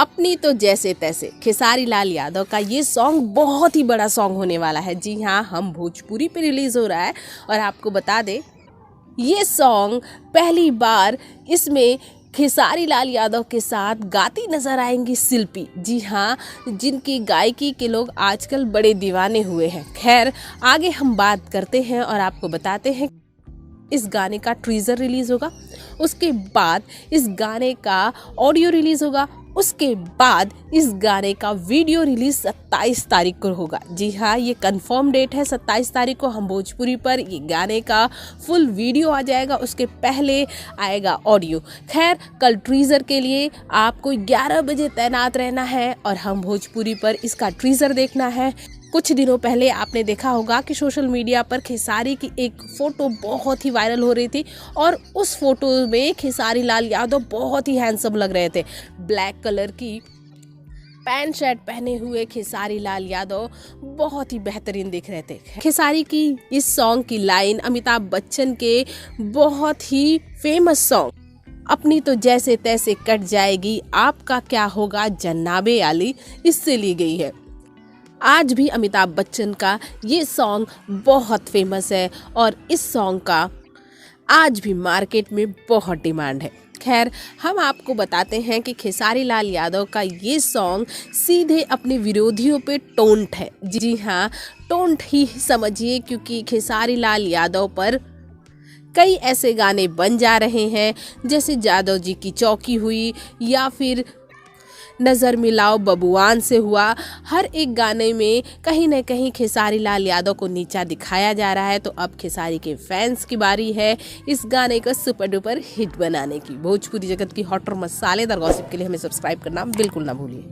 अपनी तो जैसे तैसे खेसारी लाल यादव का ये सॉन्ग बहुत ही बड़ा सॉन्ग होने वाला है। जी हाँ, हम भोजपुरी पे रिलीज़ हो रहा है और आपको बता दें ये सॉन्ग पहली बार इसमें खेसारी लाल यादव के साथ गाती नजर आएंगी शिल्पी। जी हाँ, जिनकी गायकी के लोग आजकल बड़े दीवाने हुए हैं। खैर, आगे हम बात करते हैं और आपको बताते हैं इस गाने का टीजर रिलीज होगा, उसके बाद इस गाने का ऑडियो रिलीज होगा, उसके बाद इस गाने का वीडियो रिलीज 27 तारीख को होगा। जी हाँ, ये कंफर्म डेट है। 27 तारीख को हम भोजपुरी पर ये गाने का फुल वीडियो आ जाएगा, उसके पहले आएगा ऑडियो। खैर, कल टीजर के लिए आपको 11 बजे तैनात रहना है और हम भोजपुरी पर इसका टीजर देखना है। कुछ दिनों पहले आपने देखा होगा कि सोशल मीडिया पर खेसारी की एक फ़ोटो बहुत ही वायरल हो रही थी और उस फोटो में खेसारी लाल यादव बहुत ही हैंडसम लग रहे थे। ब्लैक कलर की पैंट शर्ट पहने हुए खेसारी लाल यादव बहुत ही बेहतरीन दिख रहे थे। खेसारी की इस सॉन्ग की लाइन अमिताभ बच्चन के बहुत ही फेमस सॉन्ग अपनी तो जैसे तैसे कट जाएगी आपका क्या होगा जन्नाबे आली इससे ली गई है। आज भी अमिताभ बच्चन का ये सॉन्ग बहुत फेमस है और इस सॉन्ग का आज भी मार्केट में बहुत डिमांड है। खैर, हम आपको बताते हैं कि खेसारी लाल यादव का ये सॉन्ग सीधे अपने विरोधियों पे टोंट है। जी हाँ, टोंट ही समझिए, क्योंकि खेसारी लाल यादव पर कई ऐसे गाने बन जा रहे हैं जैसे जादव जी की चौकी हुई या फिर नज़र मिलाओ बबुआन से हुआ। हर एक गाने में कहीं न कहीं खेसारी लाल यादव को नीचा दिखाया जा रहा है। तो अब खेसारी के फैंस की बारी है इस गाने को सुपर डुपर हिट बनाने की। भोजपुरी जगत की हॉट और मसालेदार गॉसिप के लिए हमें सब्सक्राइब करना बिल्कुल ना भूलिए।